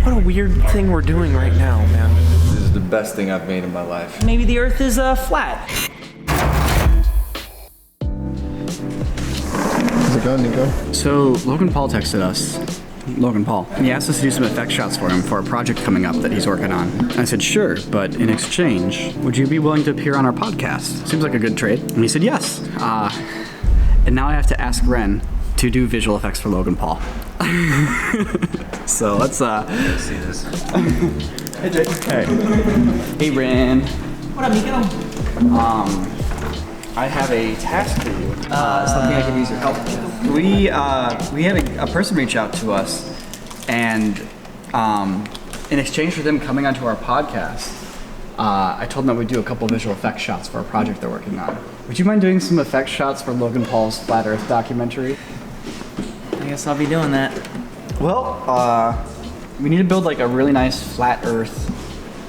What a weird thing we're doing right now, man. This is the best thing I've made in my life. Maybe the Earth is flat. How's it going, Niko? So Logan Paul texted us. Logan Paul. He asked us to do some effect shots for him for a project coming up that he's working on. I said, sure, but in exchange, would you be willing to appear on our podcast? Seems like a good trade. And he said yes. And now I have to ask Wren to do visual effects for Logan Paul. So let's See this. Hey Jake. Hey. Hey Wren. What up, Niko? I have a task for you. Something I could use your help with. We had a person reach out to us, and in exchange for them coming onto our podcast, I told them that we'd do a couple visual effects shots for a project they're working on. Would you mind doing some effects shots for Logan Paul's Flat Earth documentary? I guess I'll be doing that. Well, we need to build like a really nice flat Earth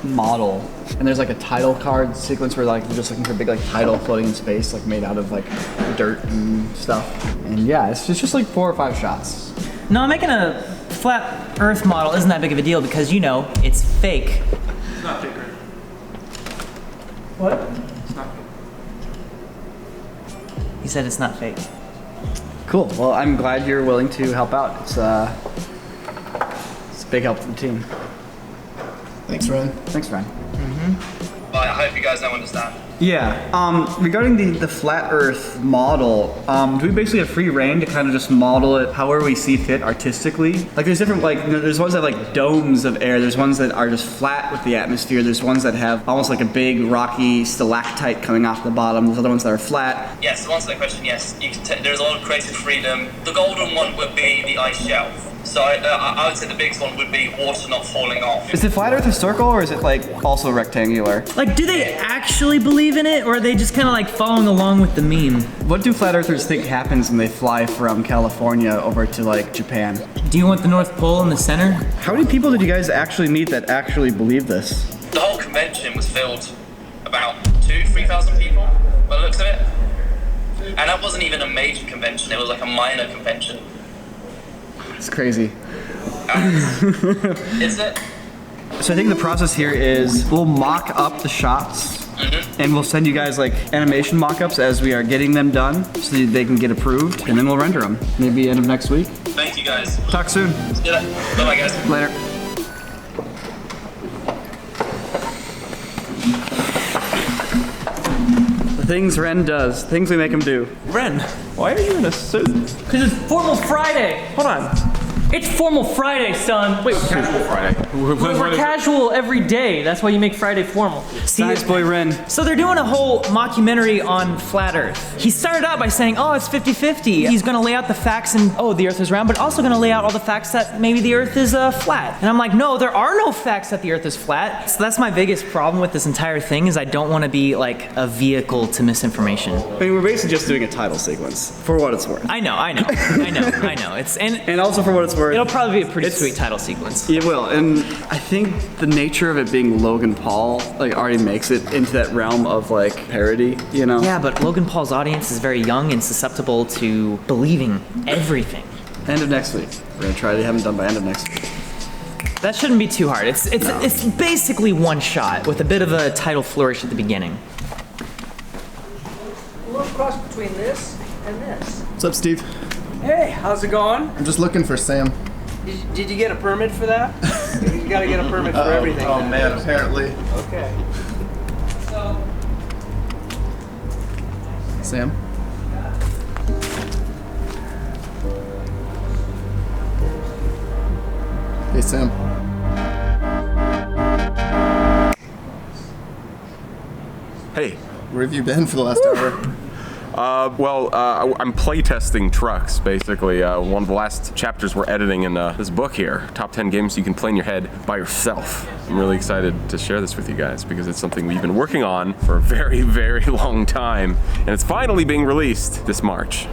model, and there's like a title card sequence where like we're just looking for a big like title floating in space, like made out of like dirt and stuff. And yeah, it's just like 4 or 5 shots. No, making a flat Earth model isn't that big of a deal because, you know, it's fake. It's not fake, right? What? It's not fake. He said it's not fake. Cool. Well, I'm glad you're willing to help out. It's a big help to the team. Thanks, Wren. Thanks, Ryan. Well, I hope you guys don't understand. Yeah. Regarding the flat Earth model, do we basically have free reign to kind of just model it however we see fit artistically? Like, there's different, like, there's ones that have like domes of air. There's ones that are just flat with the atmosphere. There's ones that have almost like a big rocky stalactite coming off the bottom. There's other ones that are flat. Yes, to answer that question, yes. You can there's a lot of creative freedom. The golden one would be the ice shelf. So I would say the biggest one would be water not falling off. Is the flat Earth a circle, or is it like also rectangular? Like, do they actually believe in it, or are they just kind of like following along with the meme? What do flat Earthers think happens when they fly from California over to like Japan? Do you want the North Pole in the center? How many people did you guys actually meet that actually believe this? The whole convention was filled about 3,000 people by the looks of it. And that wasn't even a major convention, it was like a minor convention. It's crazy. Is it? So I think the process here is we'll mock up the shots, and we'll send you guys like animation mock-ups as we are getting them done so that they can get approved, and then we'll render them. Maybe end of next week. Thank you guys. Talk soon. See you later. Bye-bye guys. Later. The things Wren does, things we make him do. Wren, why are you in a suit? Because it's Formal Friday. Hold on. It's Formal Friday, son. Wait, casual Friday. We're casual every day. That's why you make Friday formal. See, Nice boy Wren. so they're doing a whole mockumentary on flat Earth. He started out by saying, oh, it's 50-50. He's gonna lay out the facts and, oh, the Earth is round, but also gonna lay out all the facts that maybe the Earth is flat. And I'm like, no, there are no facts that the Earth is flat. So that's my biggest problem with this entire thing is I don't wanna be like a vehicle to misinformation. I mean, we're basically just doing a title sequence, for what it's worth. I know. It's, And also for what it's worth. it'll probably be a pretty It's- sweet title sequence. It will, and I think the nature of it being Logan Paul like already makes it into that realm of like parody, you know? Yeah, but Logan Paul's audience is very young and susceptible to believing everything. End of next week. We're gonna try to have them done by end of next week. That shouldn't be too hard. It's basically one shot with a bit of a title flourish at the beginning. A little cross between this and this. What's up, Steve? Hey, how's it going? I'm just looking for Sam. Did you get a permit for that? You gotta get a permit for everything. Oh now. man, apparently. Okay. So, Sam? Hey, Sam. Hey. Where have you been for the last hour? I'm playtesting trucks, basically. One of the last chapters we're editing in this book here, Top 10 Games You Can Play in Your Head by Yourself. I'm really excited to share this with you guys because it's something we've been working on for a very, very long time, and it's finally being released this March.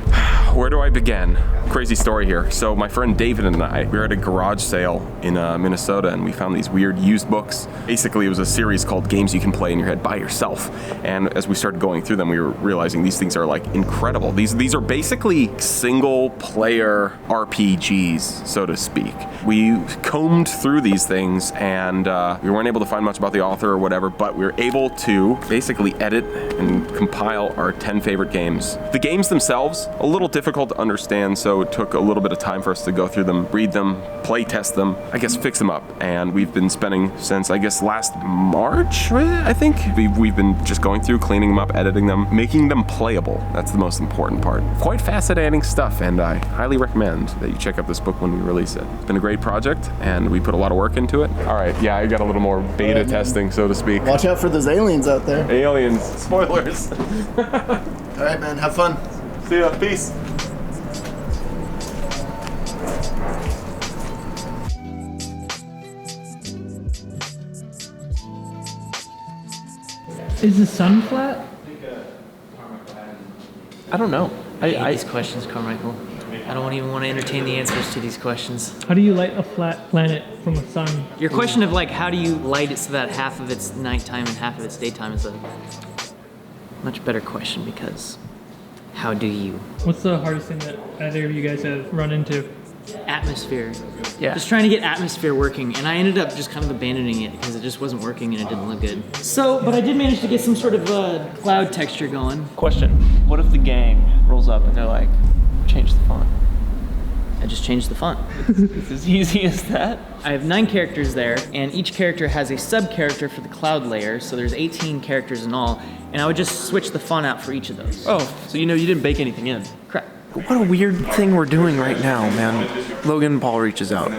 where do I begin? Crazy story here. So my friend David and I, we were at a garage sale in Minnesota, and we found these weird used books. Basically, it was a series called Games You Can Play in Your Head by Yourself. And as we started going through them, we were realizing these things are like incredible. These are basically single-player RPGs, so to speak. We combed through these things, and we weren't able to find much about the author or whatever, but we were able to basically edit and compile our 10 favorite games. The games themselves, a little difficult to understand, so it took a little bit of time for us to go through them, read them, play test them, I guess fix them up. And we've been spending since, I guess, last March, I think. We've been just going through, cleaning them up, editing them, making them playable. That's the most important part. Quite fascinating stuff, and I highly recommend that you check out this book when we release it. It's been a great project, and we put a lot of work into it. All right, yeah, I got a little more beta testing, so to speak. Watch out for those aliens out there. Aliens. Spoilers. All right, man. Have fun. See ya. Peace. Is the sun flat? I don't know. I hate these questions, Carmichael. I don't even want to entertain the answers to these questions. How do you light a flat planet from a sun? Your question of like, how do you light it so that half of it's nighttime and half of it's daytime is a much better question, because how do you? What's the hardest thing that either of you guys have run into? Atmosphere. Yeah. Just trying to get atmosphere working, and I ended up just kind of abandoning it because it just wasn't working and it didn't look good. So, but I did manage to get some sort of cloud texture going. Question. What if the gang rolls up and they're like, change the font? I just changed the font. It's as easy as that. I have 9 characters there, and each character has a sub-character for the cloud layer, so there's 18 characters in all, and I would just switch the font out for each of those. Oh, so you didn't bake anything in. Correct. What a weird thing we're doing right now, man. Logan Paul reaches out.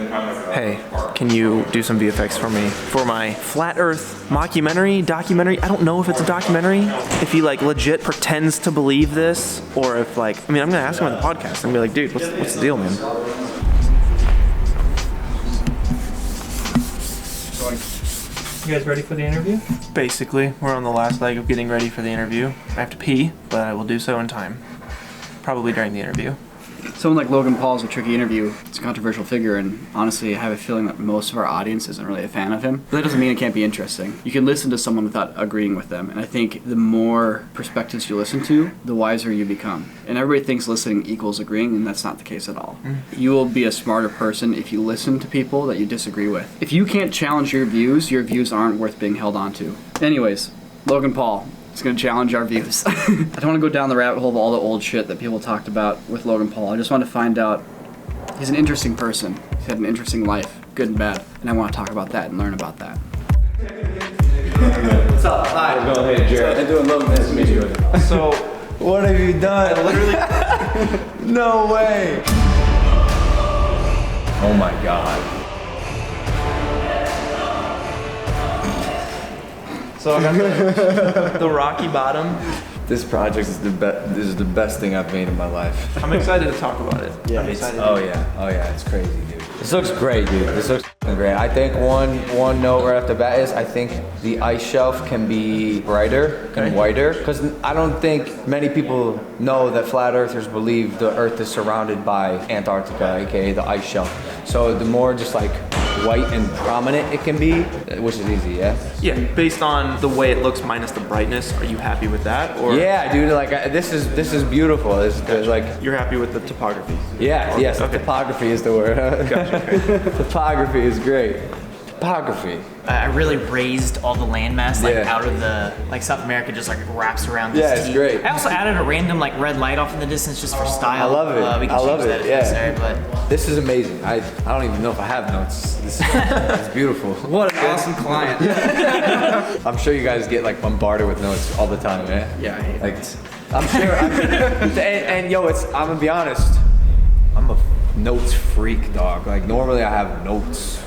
Hey, can you do some VFX for me for my Flat Earth documentary? I don't know if it's a documentary, if he like legit pretends to believe this, or if like, I'm gonna ask him on the podcast. I'm gonna be like, dude, what's the deal, man? You guys ready for the interview? Basically, we're on the last leg of getting ready for the interview. I have to pee, but I will do so in time. Probably during the interview. Someone like Logan Paul is a tricky interview. It's a controversial figure, and honestly, I have a feeling that most of our audience isn't really a fan of him. But that doesn't mean it can't be interesting. You can listen to someone without agreeing with them, and I think the more perspectives you listen to, the wiser you become. And everybody thinks listening equals agreeing, and that's not the case at all. You will be a smarter person if you listen to people that you disagree with. If you can't challenge your views aren't worth being held on to. Anyways, Logan Paul. It's going to challenge our views. I don't want to go down the rabbit hole of all the old shit that people talked about with Logan Paul. I just want to find out, he's an interesting person. He's had an interesting life, good and bad. And I want to talk about that and learn about that. What's up? Hi. How's it going? Hey, Jared. How you doing, Logan? Nice to meet you. So, What have you done? I literally... No way. Oh my God. So I got the rocky bottom. This project is this is the best thing I've made in my life. I'm excited to talk about it. Yeah. I'm excited. Oh yeah, it's crazy, dude. This looks great, dude. This looks great. I think one note right off the bat is I think the ice shelf can be brighter and whiter, because I don't think many people know that flat earthers believe the Earth is surrounded by Antarctica, aka the ice shelf. So the more just like white and prominent it can be, which is easy, yeah? Yeah, based on the way it looks minus the brightness, are you happy with that? Or Yeah, dude, like this is beautiful. It's like, you're happy with the topography? yeah, yes, Okay. topography is the word. Topography is great. Topography. I really raised all the landmass Yeah. out of the South America, just wraps around this Yeah, it's T. great. I also added a random red light off in the distance just for style. I love it. We can I change love that it. if Yeah. necessary, but This is amazing. I don't even know if I have notes. It's beautiful. What an awesome client. I'm sure you guys get bombarded with notes all the time, man. Yeah, I hate Like, I'm sure. And yo, I'm gonna be honest. I'm a notes freak, dog. Like normally I have notes,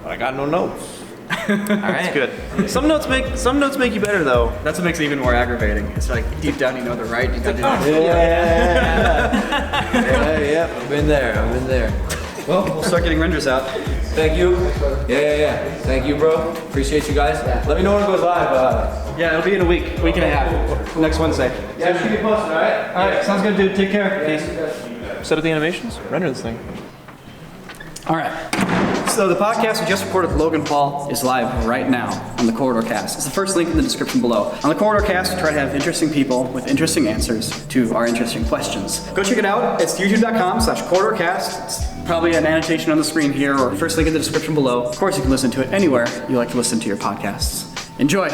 but I got no notes. all right. That's good. Some notes make you better though. That's what makes it even more aggravating. It's like deep down you know they're right. Deep down you know Yeah, I've been there. Well, we'll start getting renders out. Thank you. Yeah. Thank you, bro. Appreciate you guys. Let me know when it goes live. Yeah, it'll be in a week and a half. Next Wednesday. Yeah, just keep me posted, all right? All right, sounds good, dude. Take care. Peace. Set up the animations. Render this thing. All right. So the podcast we just recorded with Logan Paul is live right now on the Corridor Cast. It's the first link in the description below. On the Corridor Cast, we try to have interesting people with interesting answers to our interesting questions. Go check it out. It's youtube.com/corridorcast. It's probably an annotation on the screen here or first link in the description below. Of course, you can listen to it anywhere you like to listen to your podcasts. Enjoy.